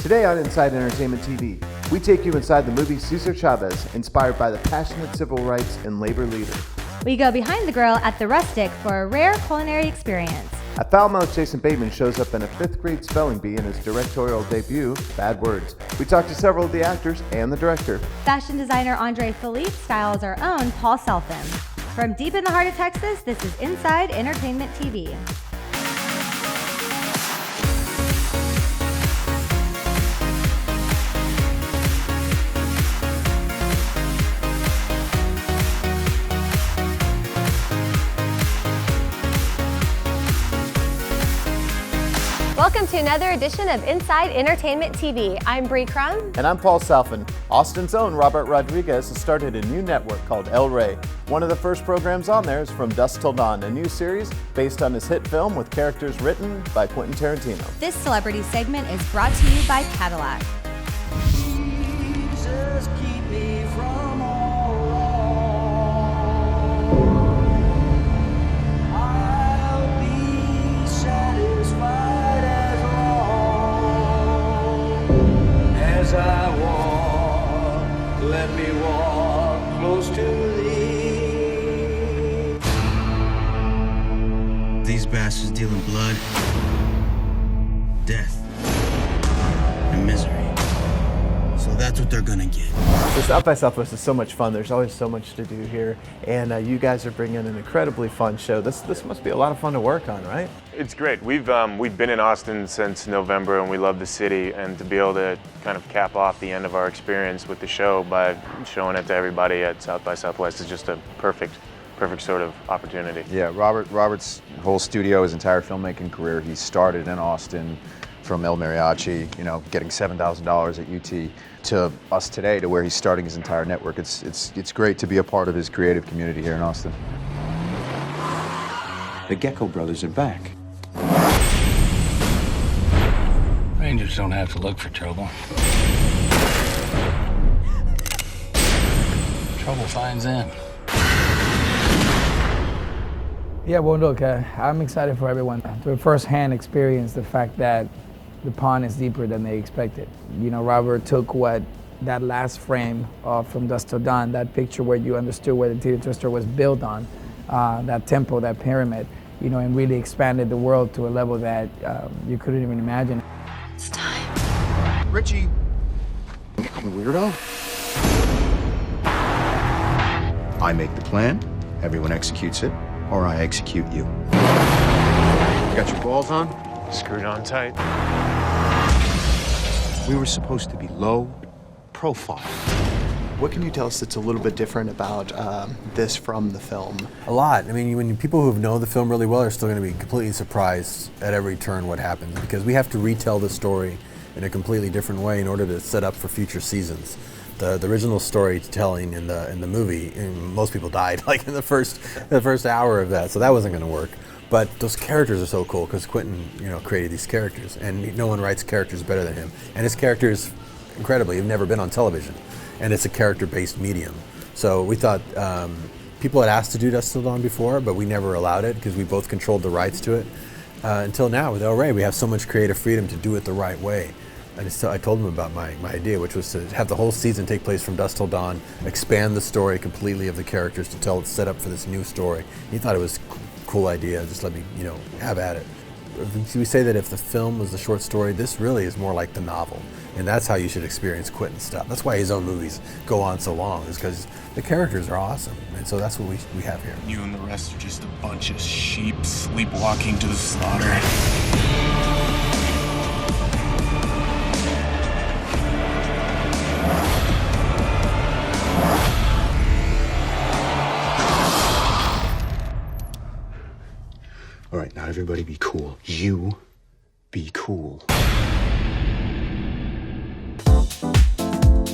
Today on Inside Entertainment TV, we take you inside the movie Cesar Chavez, inspired by the passionate civil rights and labor leader. We go behind the grill at The Rustic for a rare culinary experience. At foul-mouthed Jason Bateman shows up in a 5th grade spelling bee in his directorial debut, Bad Words. We talk to several of the actors and the director. Fashion designer Andre Philippe styles our own Paul Selfin. From deep in the heart of Texas, this is Inside Entertainment TV. Welcome to another edition of Inside Entertainment TV. I'm Bree Crum. And I'm Paul Selfin. Austin's own Robert Rodriguez has started a new network called El Rey. One of the first programs on there is From Dusk Till Dawn, a new series based on his hit film with characters written by Quentin Tarantino. This celebrity segment is brought to you by Cadillac. Jesus, keep me from all wrong. I'll be satisfied as I walk, let me walk close to thee. These bastards deal in blood, death, and misery. So that's what they're gonna get. So South by Southwest is so much fun. There's always so much to do here, and you guys are bringing an incredibly fun show. This must be a lot of fun to work on, right? It's great. We've been in Austin since November, and we love the city. And to be able to kind of cap off the end of our experience with the show by showing it to everybody at South by Southwest is just a perfect sort of opportunity. Yeah, Robert's whole studio, his entire filmmaking career, he started in Austin from El Mariachi, getting $7,000 at UT, to us today, to where he's starting his entire network. It's great to be a part of his creative community here in Austin. The Gecko brothers are back. Rangers don't have to look for trouble. Trouble finds them. Yeah, well, look, I'm excited for everyone to firsthand experience the fact that the pond is deeper than they expected. Robert took that last frame from Dusk Till Dawn, that picture where you understood where the theater store was built on, that temple, that pyramid, and really expanded the world to a level that you couldn't even imagine. It's time. Richie, I'm a weirdo. I make the plan, everyone executes it, or I execute you. Got your balls on? Screwed on tight. We were supposed to be low profile. What can you tell us that's a little bit different about this from the film? A lot. I mean, when people who know the film really well are still going to be completely surprised at every turn what happens, because we have to retell the story in a completely different way in order to set up for future seasons. The original storytelling in the movie, and most people died like in the first hour of that, so that wasn't going to work. But those characters are so cool because Quentin, created these characters, and no one writes characters better than him. And his characters, incredibly, have never been on television, and it's a character-based medium. So we thought people had asked to do Dusk Till Dawn before, but we never allowed it because we both controlled the rights to it. Until now, with El Rey, we have so much creative freedom to do it the right way. I told him about my idea, which was to have the whole season take place from Dusk Till Dawn, expand the story completely of the characters to tell it set up for this new story. He thought it was cool idea, just let me, have at it. We say that if the film was the short story, this really is more like the novel. And that's how you should experience Quentin's stuff. That's why his own movies go on so long, is because the characters are awesome. And so that's what we have here. You and the rest are just a bunch of sheep sleepwalking to the slaughter. All right, now everybody be cool. You be cool.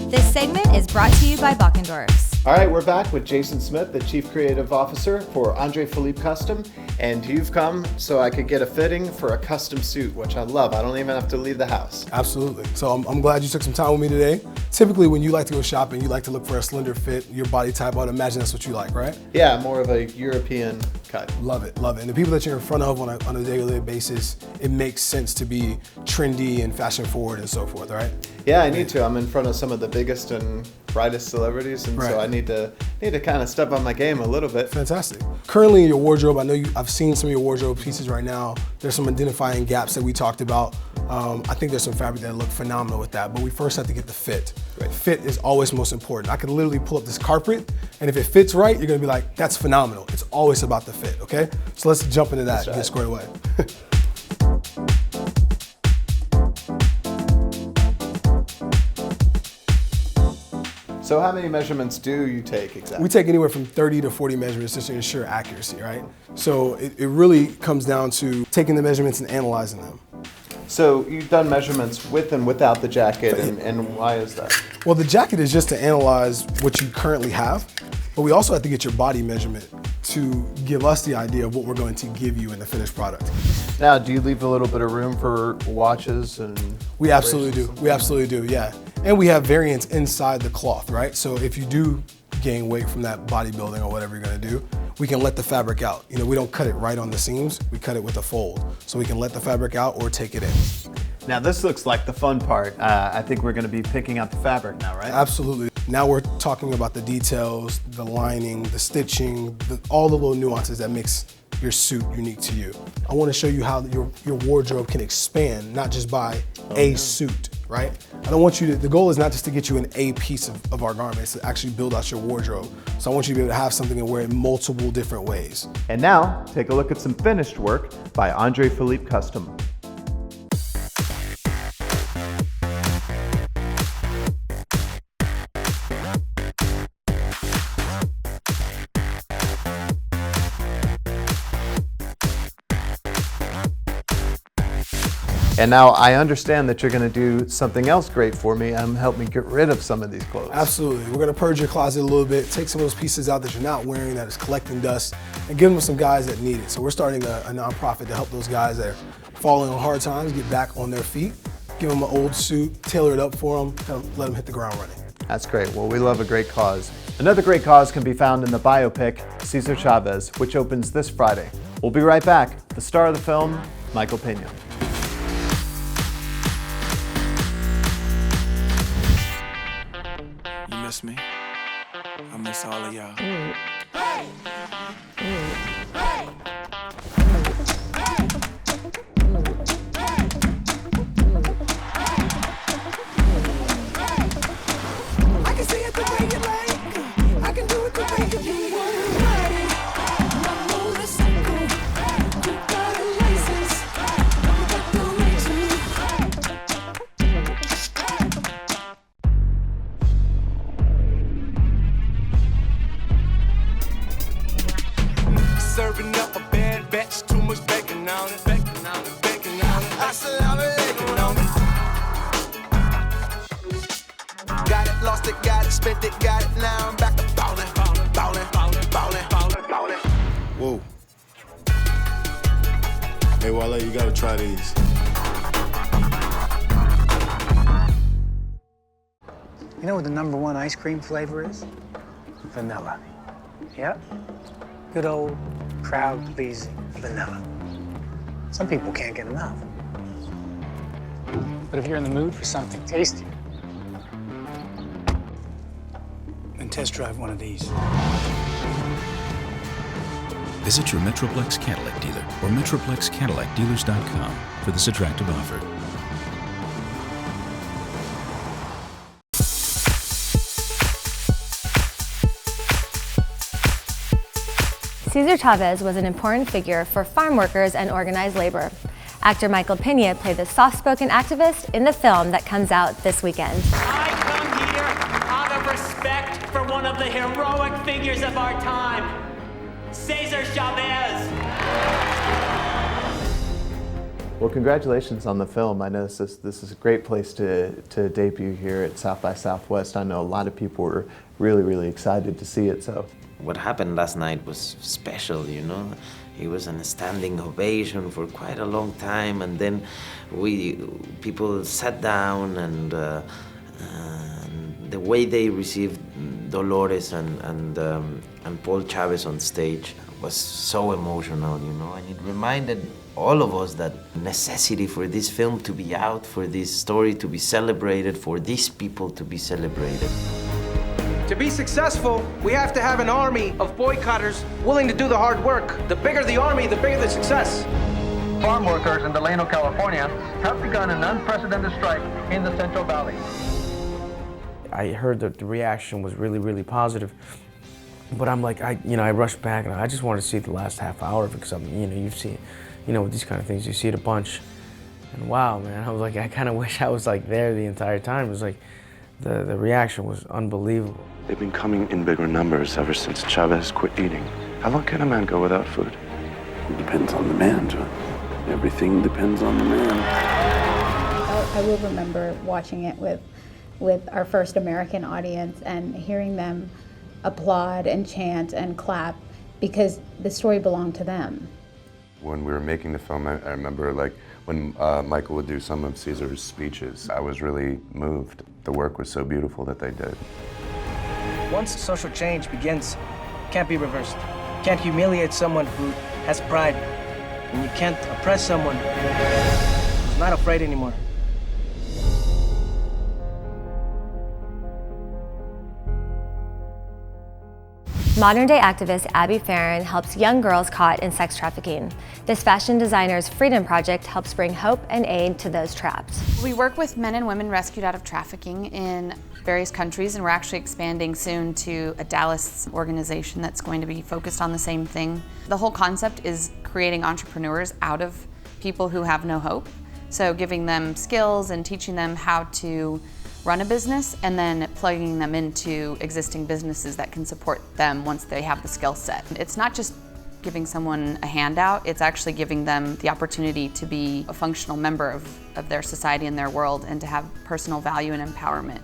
This segment is brought to you by Bachendorf's. All right, we're back with Jason Smith, the Chief Creative Officer for Andre Philippe Custom, and you've come so I could get a fitting for a custom suit, which I love. I don't even have to leave the house. Absolutely. So I'm glad you took some time with me today. Typically, when you like to go shopping, you like to look for a slender fit, your body type. I would imagine that's what you like, right? Yeah, more of a European cut. Love it, love it. And the people that you're in front of on a daily basis, it makes sense to be trendy and fashion forward and so forth, right? Yeah, I need to. I'm in front of some of the biggest and brightest celebrities, and so I need to kind of step on my game a little bit. Fantastic. Currently in your wardrobe, I know I've seen some of your wardrobe pieces right now. There's some identifying gaps that we talked about. I think there's some fabric that look phenomenal with that, but we first have to get the fit. Right. Fit is always most important. I could literally pull up this carpet, and if it fits right, you're gonna be like, that's phenomenal. It's always about the fit, okay? So let's jump into that and get squared away. So how many measurements do you take exactly? We take anywhere from 30 to 40 measurements just to ensure accuracy, right? So it really comes down to taking the measurements and analyzing them. So you've done measurements with and without the jacket, and why is that? Well, the jacket is just to analyze what you currently have, but we also have to get your body measurement to give us the idea of what we're going to give you in the finished product. Now, do you leave a little bit of room for watches and? We absolutely do. We absolutely do, yeah. And we have variants inside the cloth, right? So if you do gain weight from that bodybuilding or whatever you're gonna do, we can let the fabric out. You know, we don't cut it right on the seams, we cut it with a fold. So we can let the fabric out or take it in. Now this looks like the fun part. I think we're gonna be picking out the fabric now, right? Absolutely. Now we're talking about the details, the lining, the stitching, all the little nuances that makes your suit unique to you. I wanna show you how your wardrobe can expand, not just by a suit, right? I don't want you to, the goal is not just to get you a piece of our garments, to actually build out your wardrobe. So I want you to be able to have something and wear it multiple different ways. And now, take a look at some finished work by Andre Philippe Custom. And now I understand that you're going to do something else great for me and help me get rid of some of these clothes. Absolutely. We're going to purge your closet a little bit, take some of those pieces out that you're not wearing, that is collecting dust, and give them to some guys that need it. So we're starting a nonprofit to help those guys that are falling on hard times get back on their feet, give them an old suit, tailor it up for them, let them hit the ground running. That's great. Well, we love a great cause. Another great cause can be found in the biopic, Cesar Chavez, which opens this Friday. We'll be right back. The star of the film, Michael Peña. Miss me? I miss all of y'all. Hey! Hey! I can see it the way you like. I can do it the way you need. Riding my motorcycle. You got a license. You got the right to. Serving up a bad batch, too much bacon on it, bacon on it, bacon on it. Assalamualaikum on it. Got it, lost it, got it, spent it, got it. Now I'm back to ballin', ballin', ballin', ballin', ballin', ballin', ballin'. Whoa. Hey Wale, you gotta try these. You know what the #1 ice cream flavor is? Vanilla. Yep. Good old crowd-pleasing vanilla. Some people can't get enough. But if you're in the mood for something tastier, then test drive one of these. Visit your Metroplex Cadillac dealer or MetroplexCadillacDealers.com for this attractive offer. Cesar Chavez was an important figure for farm workers and organized labor. Actor Michael Peña played the soft-spoken activist in the film that comes out this weekend. I come here out of respect for one of the heroic figures of our time, Cesar Chavez. Well, congratulations on the film. I know this is a great place to debut here at South by Southwest. I know a lot of people were really excited to see it. So, what happened last night was special, you know. It was a standing ovation for quite a long time, and then people sat down and The way they received Dolores and Paul Chavez on stage was so emotional, you know, and it reminded all of us that necessity for this film to be out, for this story to be celebrated, for these people to be celebrated. To be successful, we have to have an army of boycotters willing to do the hard work. The bigger the army, the bigger the success. Farm workers in Delano, California have begun an unprecedented strike in the Central Valley. I heard that the reaction was really, really positive. But I'm like, I rushed back and I just wanted to see the last half hour because you've seen, with these kind of things, you see it a bunch. And wow, man, I was like, I kind of wish I was like there the entire time. It was like, the reaction was unbelievable. They've been coming in bigger numbers ever since Chavez quit eating. How long can a man go without food? It depends on the man, John. Everything depends on the man. I will remember watching it with our first American audience and hearing them applaud and chant and clap because the story belonged to them. When we were making the film, I remember when Michael would do some of Cesar's speeches, I was really moved. The work was so beautiful that they did. Once social change begins, it can't be reversed. You can't humiliate someone who has pride, and you can't oppress someone who's not afraid anymore. Modern-day activist Abby Farron helps young girls caught in sex trafficking. This fashion designer's Freedom Project helps bring hope and aid to those trapped. We work with men and women rescued out of trafficking in various countries, and we're actually expanding soon to a Dallas organization that's going to be focused on the same thing. The whole concept is creating entrepreneurs out of people who have no hope. So giving them skills and teaching them how to run a business and then plugging them into existing businesses that can support them once they have the skill set. It's not just giving someone a handout, it's actually giving them the opportunity to be a functional member of their society and their world and to have personal value and empowerment.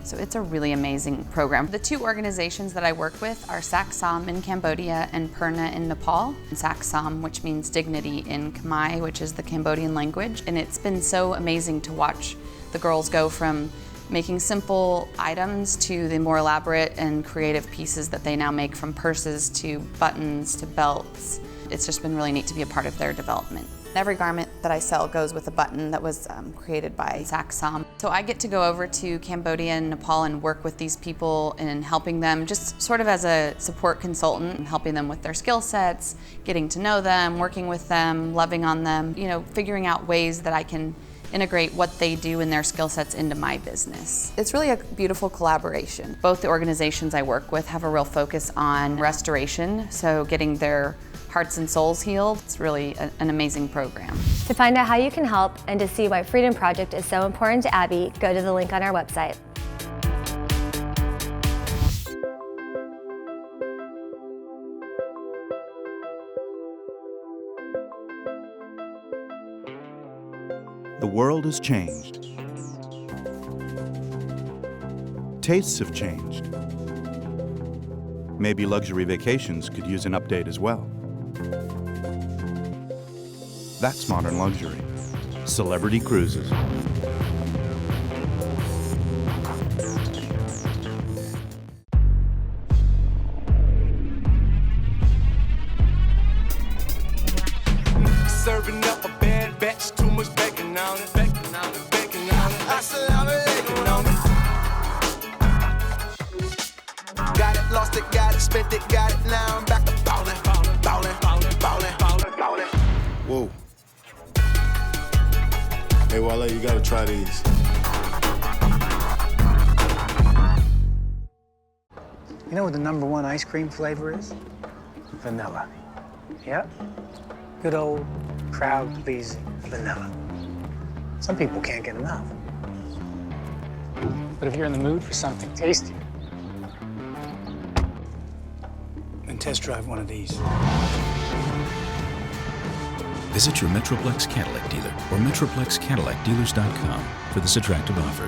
So it's a really amazing program. The two organizations that I work with are Saksam in Cambodia and Peña in Nepal. Saksam, which means dignity in Khmer, which is the Cambodian language. And it's been so amazing to watch the girls go from making simple items to the more elaborate and creative pieces that they now make, from purses to buttons to belts. It's just been really neat to be a part of their development. Every garment that I sell goes with a button that was created by Saksam. So I get to go over to Cambodia and Nepal and work with these people and helping them just sort of as a support consultant, helping them with their skill sets, getting to know them, working with them, loving on them, figuring out ways that I can integrate what they do and their skill sets into my business. It's really a beautiful collaboration. Both the organizations I work with have a real focus on restoration, so getting their hearts and souls healed. It's really an amazing program. To find out how you can help and to see why Freedom Project is so important to Abby, go to the link on our website. The world has changed. Tastes have changed. Maybe luxury vacations could use an update as well. That's modern luxury. Celebrity Cruises. Serving up a bad batch, too much bacon on it. Bacon on it, bacon on it. Assalamu alaikum on it. Got it, lost it, got it, spent it, got it. Now I'm back to ballin', ballin', ballin', ballin', ballin', ballin', ballin'. Whoa. Hey, Wale, you gotta try these. You know what the #1 ice cream flavor is? Vanilla. Yep. Good old crowd-pleasing vanilla. Some people can't get enough. But if you're in the mood for something tasty, then test drive one of these. Visit your Metroplex Cadillac dealer or MetroplexCadillacDealers.com for this attractive offer.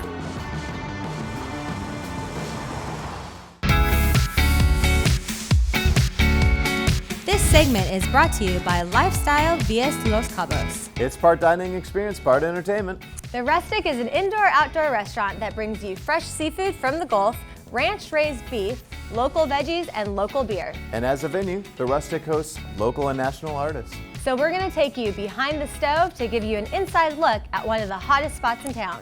This segment is brought to you by Lifestyle Vies Los Cabos. It's part dining experience, part entertainment. The Rustic is an indoor-outdoor restaurant that brings you fresh seafood from the Gulf, ranch-raised beef, local veggies, and local beer. And as a venue, the Rustic hosts local and national artists. So we're gonna take you behind the stove to give you an inside look at one of the hottest spots in town.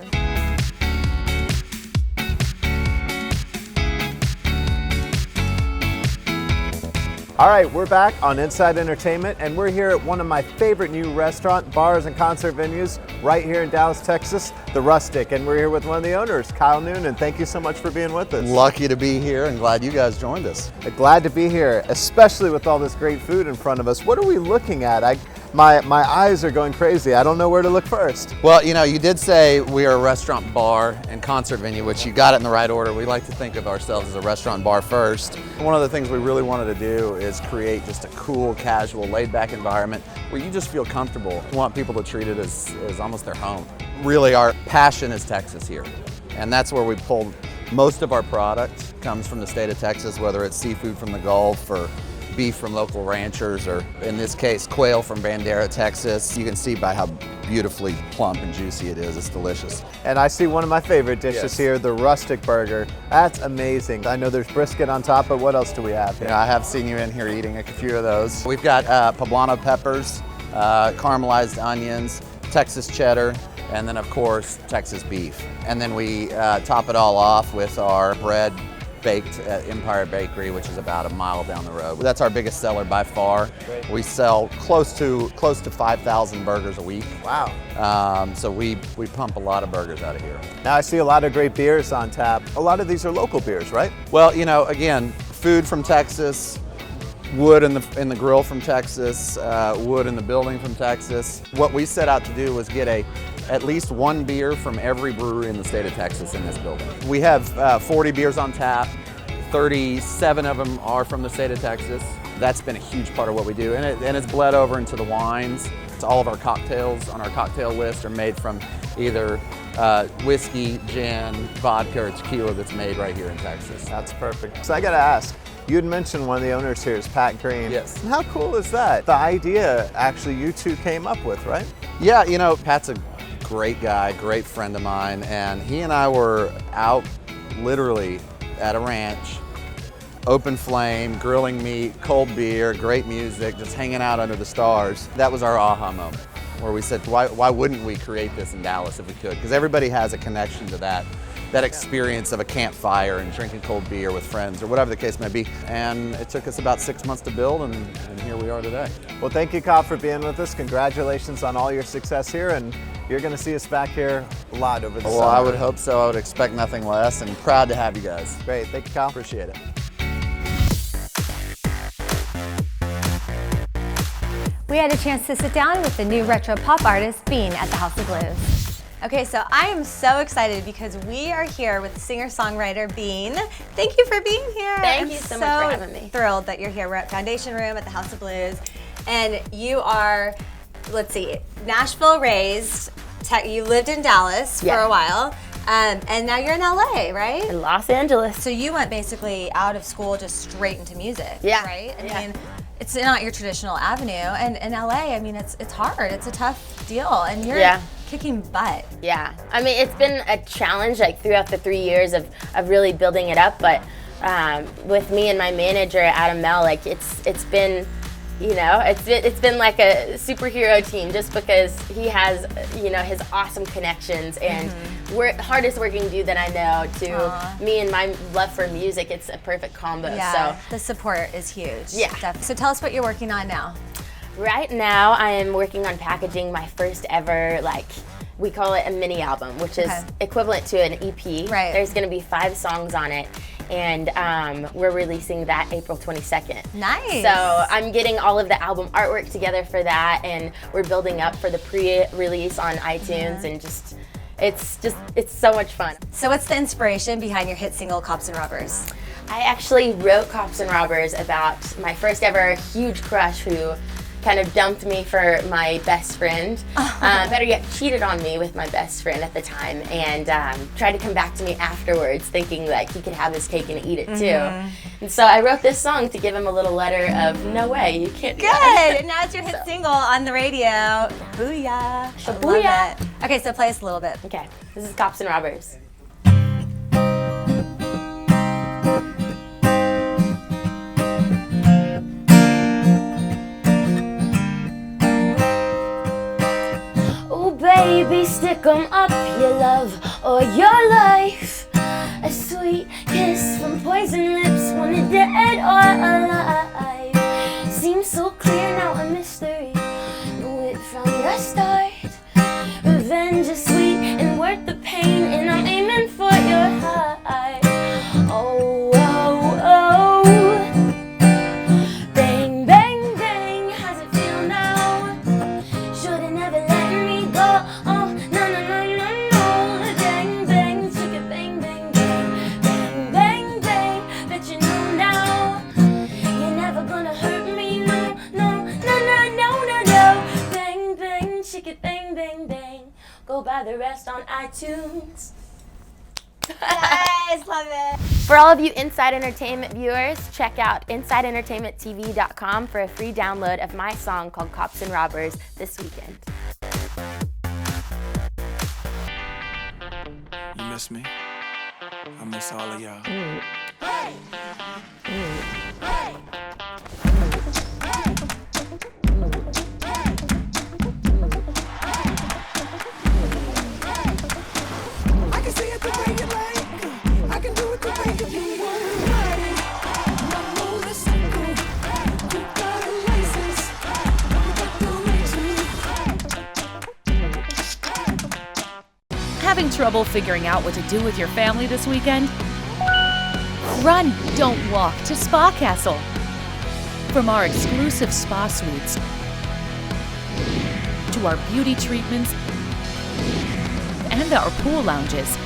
All right, we're back on Inside Entertainment, and we're here at one of my favorite new restaurant, bars, and concert venues right here in Dallas, Texas, the Rustic. And we're here with one of the owners, Kyle Noonan. Thank you so much for being with us. Lucky to be here and glad you guys joined us. Glad to be here, especially with all this great food in front of us. What are we looking at? My eyes are going crazy. I don't know where to look first. Well, you know, you did say we are a restaurant, bar, and concert venue, which you got it in the right order. We like to think of ourselves as a restaurant bar first. One of the things we really wanted to do is create just a cool, casual, laid-back environment where you just feel comfortable. We want people to treat it as almost their home. Really, our passion is Texas here, and that's where we pulled most of our product comes from the state of Texas, whether it's seafood from the Gulf or beef from local ranchers, or in this case, quail from Bandera, Texas. You can see by how beautifully plump and juicy it is. It's delicious. And I see one of my favorite dishes here, the Rustic Burger. That's amazing. I know there's brisket on top, but what else do we have here? Yeah, I have seen you in here eating a few of those. We've got poblano peppers, caramelized onions, Texas cheddar, and then of course, Texas beef. And then we top it all off with our bread baked at Empire Bakery, which is about a mile down the road. That's our biggest seller by far. Great. We sell close to 5,000 burgers a week. Wow. So we pump a lot of burgers out of here. Now I see a lot of great beers on tap. A lot of these are local beers, right? Well, you know, again, food from Texas, wood in the grill from Texas, wood in the building from Texas. What we set out to do was get at least one beer from every brewery in the state of Texas in this building. We have 40 beers on tap, 37 of them are from the state of Texas. That's been a huge part of what we do, and it's bled over into the wines. All of our cocktails on our cocktail list are made from either whiskey, gin, vodka, or tequila that's made right here in Texas. That's perfect. So I gotta ask, you had mentioned one of the owners here is Pat Green. Yes. And how cool is that? The idea, actually, you two came up with, right? Yeah, you know, Pat's a great guy, great friend of mine, and he and I were out literally at a ranch, open flame, grilling meat, cold beer, great music, just hanging out under the stars. That was our aha moment, where we said, why wouldn't we create this in Dallas if we could? Because everybody has a connection to that experience of a campfire and drinking cold beer with friends or whatever the case may be. And it took us about 6 months to build, and here we are today. Well, thank you, Kyle, for being with us. Congratulations on all your success here, and you're going to see us back here a lot over the summer. Well, I would hope so. I would expect nothing less, and proud to have you guys. Great. Thank you, Kyle. Appreciate it. We had a chance to sit down with the new retro pop artist, Bean, at the House of Blues. Okay, so I am so excited because we are here with singer-songwriter Bean. Thank you for being here. Thank you so much for having me. Thrilled that you're here. We're at Foundation Room at the House of Blues, and you are, let's see, Nashville raised. You lived in Dallas for a while, and now you're in LA, right? In Los Angeles. So you went basically out of school just straight into music, Yeah. right? I mean, it's not your traditional avenue, and in LA, I mean, it's hard. It's a tough deal, and you're kicking butt. Yeah, I mean, it's been a challenge like throughout the 3 years of really building it up, but with me and my manager, Adam Mell, like it's been, you know, it's been like a superhero team just because he has, you know, his awesome connections and we're the hardest working dude that I know to me and my love for music. It's a perfect combo. Yeah, So the support is huge. Yeah. Definitely. So tell us what you're working on now. Right now, I am working on packaging my first ever, like, we call it a mini album, which is equivalent to an EP. Right. There's going to be 5 songs on it, and we're releasing that April 22nd. Nice. So I'm getting all of the album artwork together for that, and we're building up for the pre-release on iTunes, and it's so much fun. So what's the inspiration behind your hit single, Cops and Robbers? I actually wrote Cops and Robbers about my first ever huge crush who kind of dumped me for my best friend. Better yet, cheated on me with my best friend at the time, and tried to come back to me afterwards thinking like he could have his cake and eat it too. And so I wrote this song to give him a little letter of no way, you can't do that. Good, and now it's your hit single on the radio. Booyah. Booyah. Okay, so play us a little bit. Okay, this is Cops and Robbers. Baby, stick 'em up, your love or your life. A sweet kiss from poison lips, wanted dead or alive. Seems so clear now, a mystery. Knew it from the start. Revenge is sweet and worth the pain, and I'm aiming for your heart. Oh, oh, oh. Bang, bang, bang, how's it feel now? Should've never let me go. Oh, no, no, no, no, no. Bang, bang, chicka, bang, bang, bang. Bang, bang, bang, bet you know now. You're never gonna hurt me, no, no, no, no, no, no, no. Bang, bang, chicka, bang, bang, bang. Go buy the rest on iTunes. Nice, love it. For all of you Inside Entertainment viewers, check out InsideEntertainmentTV.com for a free download of my song called Cops and Robbers this weekend. You miss me? I miss all of y'all. I can see it the way you like. I can do it the way you want. Ride it, my motorcycle. You got a license, you got the right Having trouble figuring out what to do with your family this weekend? Run, don't walk to Spa Castle. From our exclusive spa suites to our beauty treatments and our pool lounges,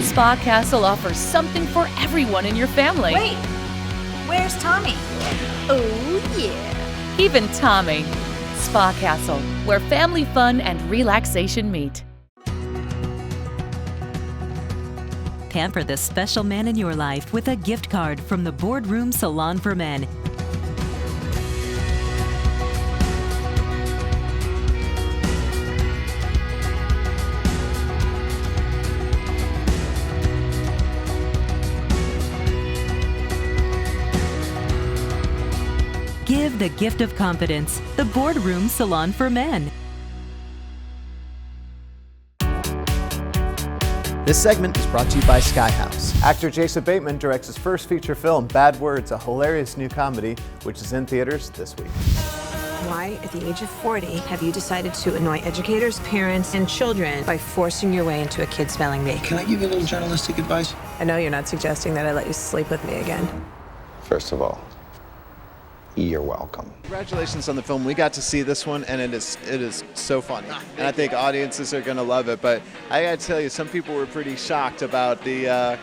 Spa Castle offers something for everyone in your family. Wait, where's Tommy? Oh, yeah. Even Tommy. Spa Castle, where family fun and relaxation meet. Pamper the special man in your life with a gift card from the Boardroom Salon for Men. Give the gift of confidence. The Boardroom Salon for Men. This segment is brought to you by Sky House. Actor Jason Bateman directs his first feature film, Bad Words, a hilarious new comedy, which is in theaters this week. Why, at the age of 40, have you decided to annoy educators, parents, and children by forcing your way into a kid spelling bee? Can I give you a little journalistic advice? I know you're not suggesting that I let you sleep with me again. First of all, you're welcome. Congratulations on the film. We got to see this one, and it is so funny. And I think audiences are going to love it. But I got to tell you, some people were pretty shocked about the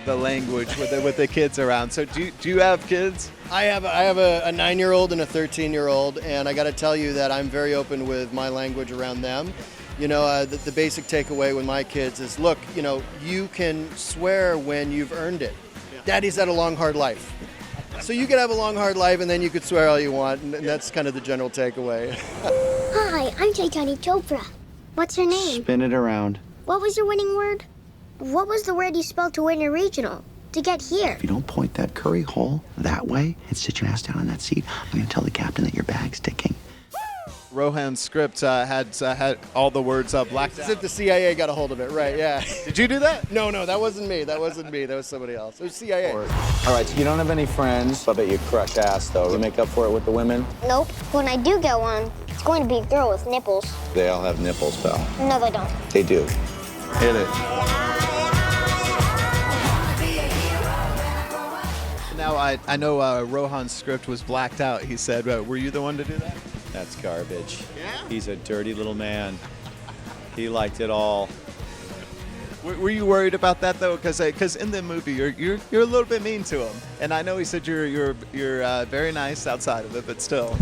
language with the kids around. So do you have kids? I have a 9-year-old and a 13-year-old, and I got to tell you that I'm very open with my language around them. You know, the basic takeaway with my kids is, look, you know, you can swear when you've earned it. Yeah. Daddy's had a long, hard life. So you could have a long, hard life, and then you could swear all you want, and that's kind of the general takeaway. Hi, I'm Chaitanya Chopra. What's your name? Spin it around. What was your winning word? What was the word you spelled to win your regional? To get here? If you don't point that curry hole that way and sit your ass down in that seat, I'm going to tell the captain that your bag's ticking. Rohan's script had all the words blacked out. As if the CIA got a hold of it, right, yeah. Did you do that? No, that wasn't me. That wasn't me. That was somebody else. It was CIA. All right, so you don't have any friends. I bet you crush ass, though. You make up for it with the women? Nope. When I do get one, it's going to be a girl with nipples. They all have nipples, pal. No, they don't. They do. Hit it. Now, I know Rohan's script was blacked out. He said, were you the one to do that? That's garbage. Yeah? He's a dirty little man. He liked it all. Were you worried about that though? Because in the movie you're a little bit mean to him, and I know he said you're very nice outside of it, but still.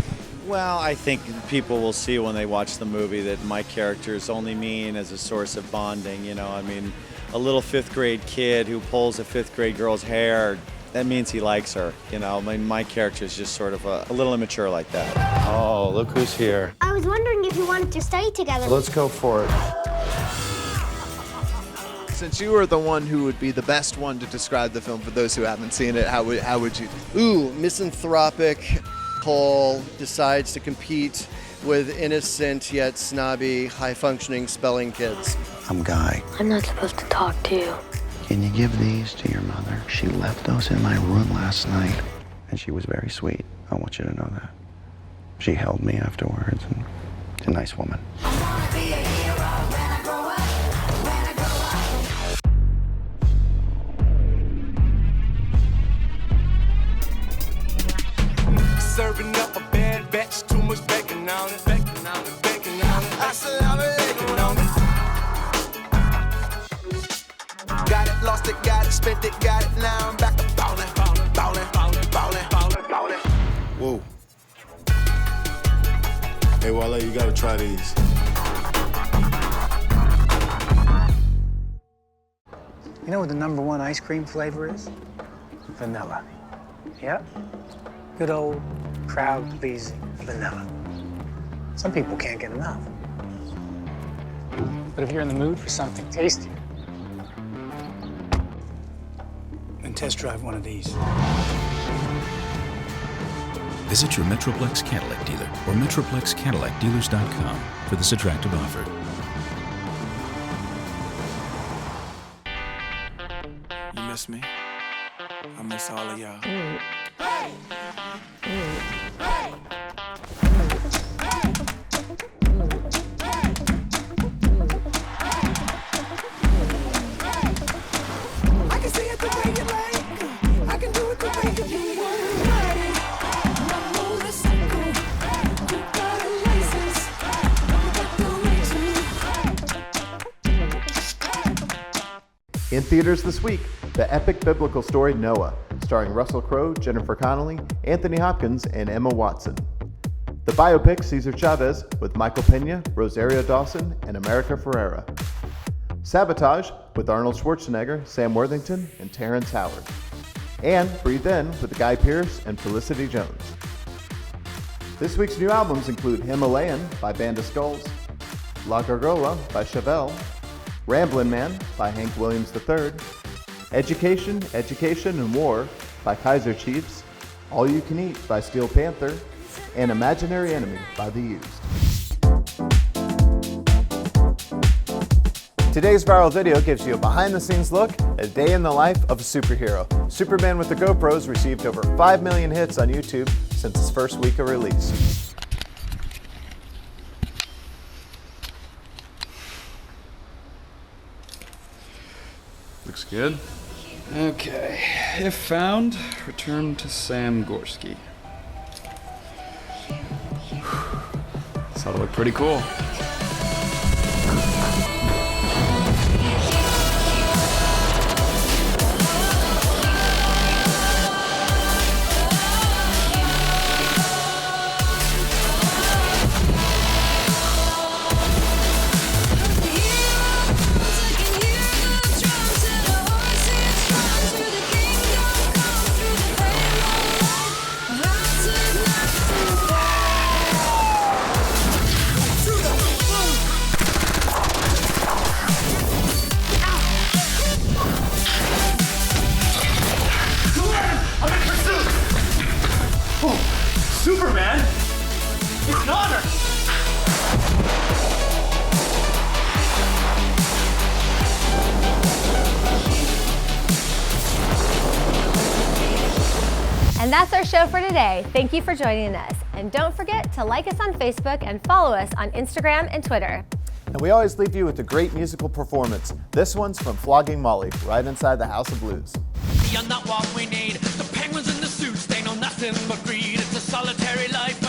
Well, I think people will see when they watch the movie that my character is only mean as a source of bonding, you know. I mean, a little 5th grade kid who pulls a 5th grade girl's hair, that means he likes her, you know. I mean, my character is just sort of a little immature like that. Oh, look who's here. I was wondering if you wanted to study together. Let's go for it. Since you are the one who would be the best one to describe the film for those who haven't seen it, how would you? Ooh, misanthropic Cole decides to compete with innocent yet snobby, high-functioning spelling kids. I'm Guy. I'm not supposed to talk to you. Can you give these to your mother? She left those in my room last night, and she was very sweet. I want you to know that. She held me afterwards, and she's a nice woman. Serving up a bad batch, too much bacon on it. Bacon on it, bacon on it. I said I'm bacon on it. Got it, lost it, got it, spent it, got it. Now I'm back to ballin', ballin', ballin', ballin', ballin', ballin', ballin'. Whoa. Hey, Wale, you gotta try these. You know what the #1 ice cream flavor is? Vanilla. Yep. Good old, crowd-pleasing vanilla. Some people can't get enough. But if you're in the mood for something tasty, then test drive one of these. Visit your Metroplex Cadillac dealer or MetroplexCadillacDealers.com for this attractive offer. You miss me? I miss all of y'all. I can see it the way you like. I can do it the way you want. Riding my motorcycle. You got a license. In theaters this week, the epic biblical story Noah, starring Russell Crowe, Jennifer Connelly, Anthony Hopkins, and Emma Watson. The biopic Cesar Chavez with Michael Peña, Rosario Dawson, and America Ferrera. Sabotage with Arnold Schwarzenegger, Sam Worthington, and Terrence Howard. And Breathe In with Guy Pearce and Felicity Jones. This week's new albums include Himalayan by Band of Skulls, La Gargola by Chevelle, Ramblin' Man by Hank Williams III, Education, Education, and War by Kaiser Chiefs, All You Can Eat by Steel Panther, and Imaginary Enemy by The Used. Today's viral video gives you a behind-the-scenes look at a day in the life of a superhero. Superman with the GoPros received over 5 million hits on YouTube since its first week of release. Looks good. Okay, if found, return to Sam Gorski. This ought to look pretty cool. Superman? It's an honor! And that's our show for today. Thank you for joining us. And don't forget to like us on Facebook and follow us on Instagram and Twitter. And we always leave you with a great musical performance. This one's from Flogging Molly, right inside the House of Blues. You're not what we need. The penguins in the suits, they know nothing but greed. It's a solitary life.